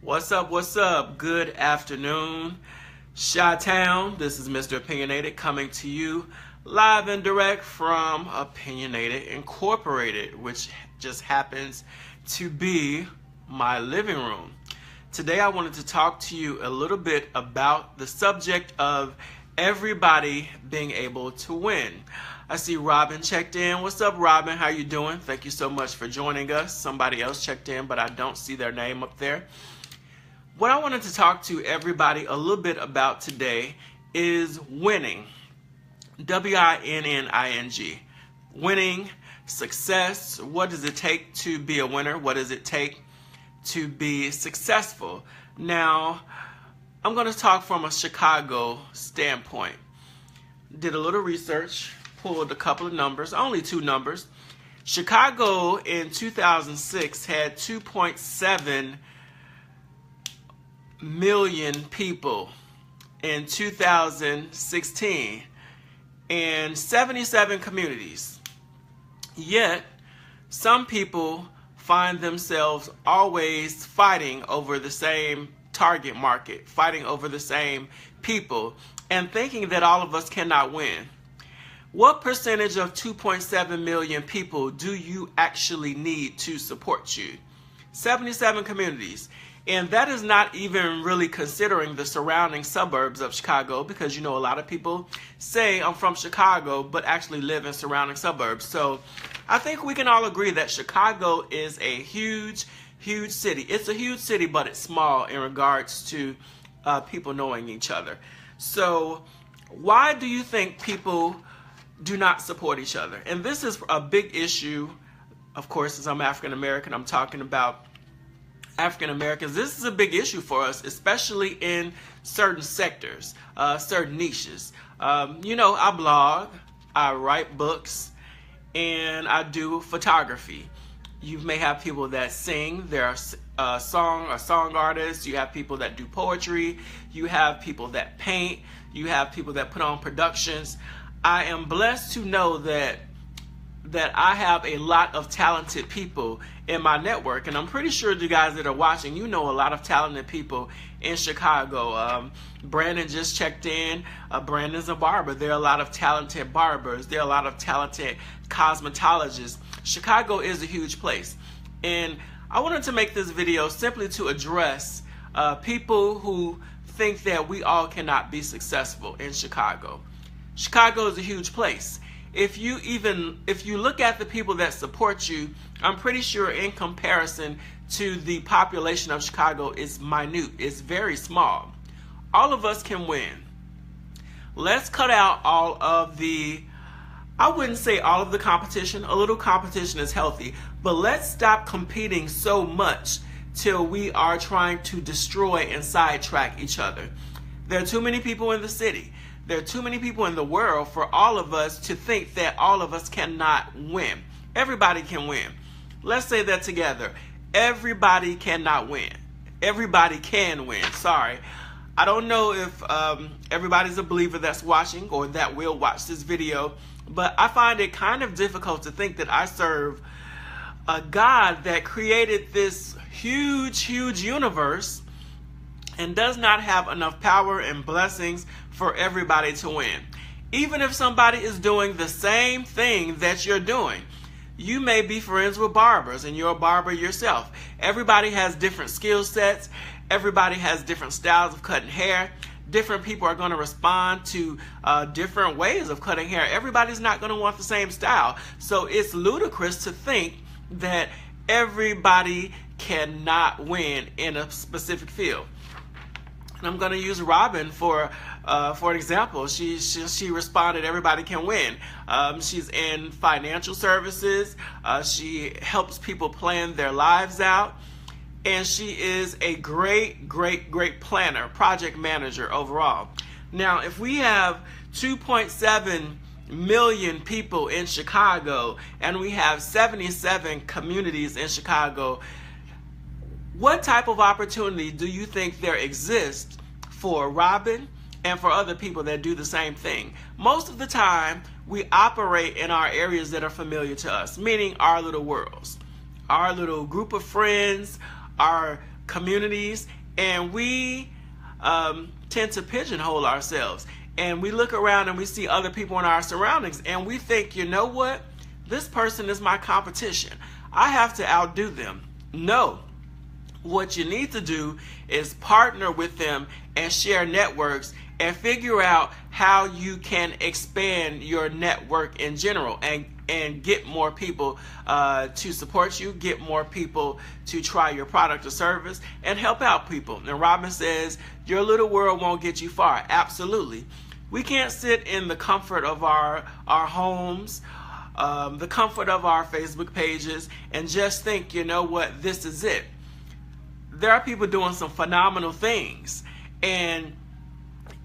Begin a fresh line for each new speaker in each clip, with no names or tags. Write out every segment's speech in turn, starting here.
What's up? What's up? Good afternoon, Chi-Town. This is Mr. Opinionated coming to you live and direct from Opinionated Incorporated, which just happens to be my living room. Today I wanted to talk to you a little bit about the subject of everybody being able to win. I see Robin checked in. What's up, Robin? How you doing? Thank you so much for joining us. Somebody else checked in, but I don't see their name up there. What I wanted to talk to everybody a little bit about today is winning. W-I-N-N-I-N-G. Winning, success. What does it take to be a winner? What does it take to be successful? Now, I'm going to talk from a Chicago standpoint. Did a little research, pulled a couple of numbers, only two numbers. Chicago in 2006 had 2.7 million people in 2016 and 77 communities. Yet, some people find themselves always fighting over the same target market, fighting over the same people, and thinking that all of us cannot win. What percentage of 2.7 million people do you actually need to support you? 77 communities. And that is not even really considering the surrounding suburbs of Chicago, because you know a lot of people say I'm from Chicago but actually live in surrounding suburbs. So I think we can all agree that Chicago is a huge city. It's a huge city, but it's small in regards to people knowing each other. So why do you think people do not support each other? And this is a big issue. Of course, as I'm African American, I'm talking about African Americans. This is a big issue for us, especially in certain sectors, certain niches. You know, I blog, I write books, and I do photography. You may have people that sing. There are song artists. You have people that do poetry. You have people that paint. You have people that put on productions. I am blessed to know that I have a lot of talented people in my network, and I'm pretty sure you guys that are watching, you know a lot of talented people in Chicago. Brandon just checked in. Brandon's a barber. There are a lot of talented barbers. There are a lot of talented cosmetologists. Chicago is a huge place, and I wanted to make this video simply to address people who think that we all cannot be successful in Chicago. Chicago is a huge place. If you look at the people that support you, I'm pretty sure in comparison to the population of Chicago, it's minute. It's very small. All of us can win. Let's cut out all of the, I wouldn't say all of the competition. A little competition is healthy, but let's stop competing so much till we are trying to destroy and sidetrack each other. There are too many people in the city. There are too many people in the world for all of us to think that all of us cannot win. Everybody can win. Let's say that together. Everybody cannot win. Everybody can win. Sorry. I don't know if everybody's a believer that's watching or that will watch this video, but I find it kind of difficult to think that I serve a God that created this huge universe and does not have enough power and blessings for everybody to win. Even if somebody is doing the same thing that you're doing, you may be friends with barbers and you're a barber yourself. Everybody has different skill sets. Everybody has different styles of cutting hair. Different people are going to respond to different ways of cutting hair. Everybody's not going to want the same style. So it's ludicrous to think that everybody cannot win in a specific field. And I'm going to use Robin for an example. She responded, everybody can win. She's in financial services. She helps people plan their lives out. And she is a great planner, project manager overall. Now, if we have 2.7 million people in Chicago and we have 77 communities in Chicago, what type of opportunity do you think there exists for Robin and for other people that do the same thing? Most of the time, we operate in our areas that are familiar to us, meaning our little worlds, our little group of friends, our communities, and we tend to pigeonhole ourselves. And we look around and we see other people in our surroundings, and we think, you know what? This person is my competition. I have to outdo them. No. What you need to do is partner with them and share networks and figure out how you can expand your network in general and get more people to support you, get more people to try your product or service, and help out people. And Robin says, your little world won't get you far. Absolutely. We can't sit in the comfort of our homes, the comfort of our Facebook pages, and just think, you know what, this is it. There are people doing some phenomenal things. And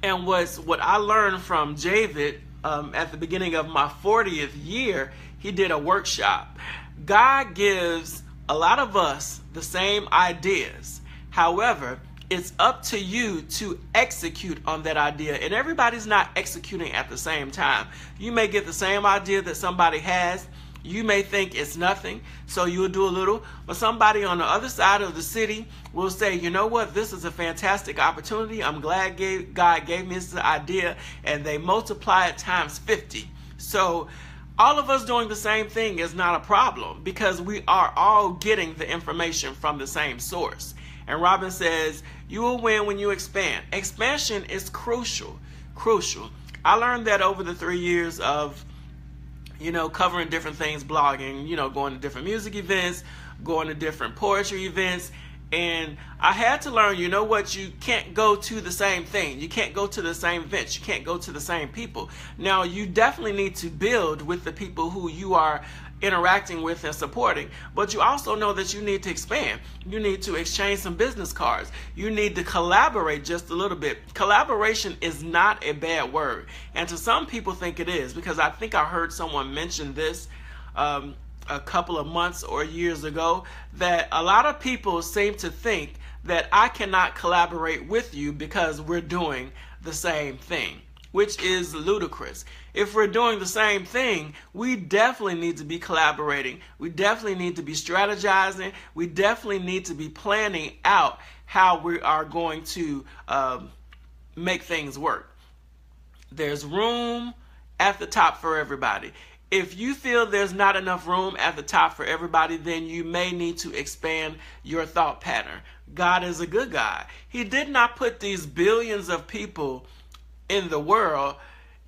what I learned from Javid at the beginning of my 40th year, he did a workshop. God gives a lot of us the same ideas. However, it's up to you to execute on that idea. And everybody's not executing at the same time. You may get the same idea that somebody has. You may think it's nothing, so you'll do a little. But somebody on the other side of the city will say, you know what, this is a fantastic opportunity. I'm glad God gave me this idea. And they multiply it times 50. So all of us doing the same thing is not a problem, because we are all getting the information from the same source. And Robin says, you will win when you expand. Expansion is crucial. I learned that over the 3 years of, covering different things, blogging, going to different music events, going to different poetry events. And I had to learn, you know what, you can't go to the same thing. You can't go to the same events. You can't go to the same people. Now, you definitely need to build with the people who you are interacting with and supporting, but you also know that you need to expand. You need to exchange some business cards. You need to collaborate just a little bit. Collaboration is not a bad word, and to some people think it is, because I think I heard someone mention this a couple of months or years ago, that a lot of people seem to think that I cannot collaborate with you because we're doing the same thing, which is ludicrous. If we're doing the same thing, we definitely need to be collaborating. We definitely need to be strategizing. We definitely need to be planning out how we are going to make things work. There's room at the top for everybody. If you feel there's not enough room at the top for everybody, then you may need to expand your thought pattern. God is a good God. He did not put these billions of people in the world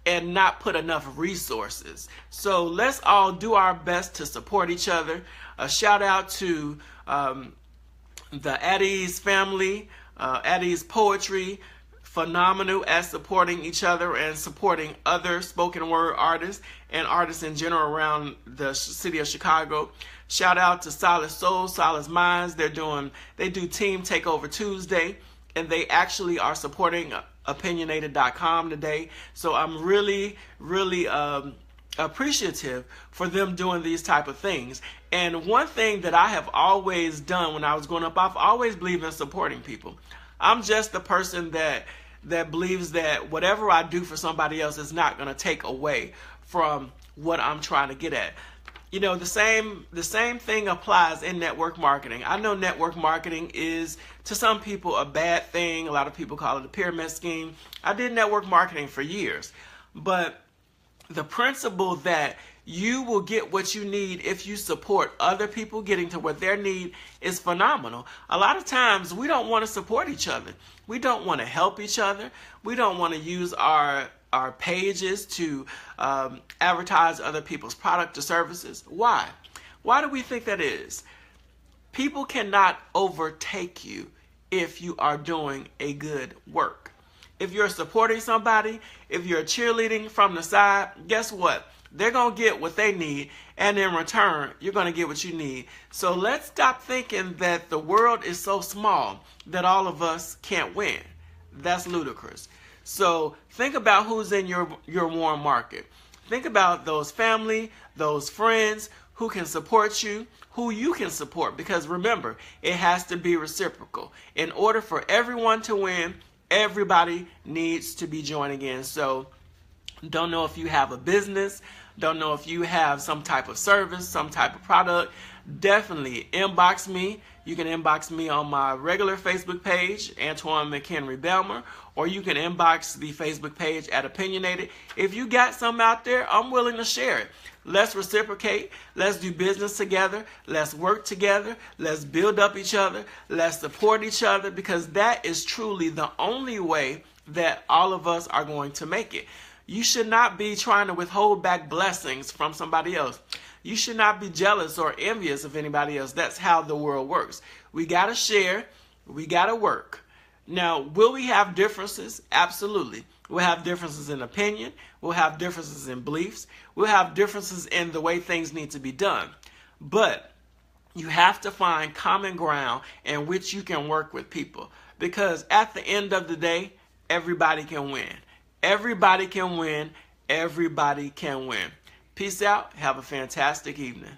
and not put enough resources. So let's all do our best to support each other. A shout out to the Addie's family, Addie's Poetry, phenomenal at supporting each other and supporting other spoken word artists and artists in general around the city of Chicago. Shout out to Solid Soul, Solid Minds. They do Team Takeover Tuesday, and they actually are supporting opinionated.com today. So I'm really appreciative for them doing these type of things. And one thing that I have always done when I was growing up, I've always believed in supporting people. I'm just the person that believes that whatever I do for somebody else is not going to take away from what I'm trying to get at. The same thing applies in network marketing. I know network marketing is, to some people, a bad thing. A lot of people call it a pyramid scheme. I did network marketing for years. But the principle that you will get what you need if you support other people getting to what they need is phenomenal. A lot of times we don't want to support each other. We don't want to help each other. We don't want to use our pages to advertise other people's product or services. Why? Why do we think that is? People cannot overtake you if you are doing a good work. If you're supporting somebody, if you're cheerleading from the side, guess what? They're going to get what they need, and in return, you're going to get what you need. So let's stop thinking that the world is so small that all of us can't win. That's ludicrous. So think about who's in your warm market. Think about those family, those friends who can support you, who you can support. Because remember, it has to be reciprocal. In order for everyone to win, everybody needs to be joining in. So don't know if you have a business, don't know if you have some type of service, some type of product, definitely inbox me. You can inbox me on my regular Facebook page, Antoine McHenry Belmer, or you can inbox the Facebook page at Opinionated. If you got something out there, I'm willing to share it. Let's reciprocate. Let's do business together. Let's work together. Let's build up each other. Let's support each other, because that is truly the only way that all of us are going to make it. You should not be trying to withhold back blessings from somebody else. You should not be jealous or envious of anybody else. That's how the world works. We got to share. We got to work. Now, will we have differences? Absolutely. We'll have differences in opinion. We'll have differences in beliefs. We'll have differences in the way things need to be done. But you have to find common ground in which you can work with people. Because at the end of the day, everybody can win. Everybody can win. Everybody can win. Peace out. Have a fantastic evening.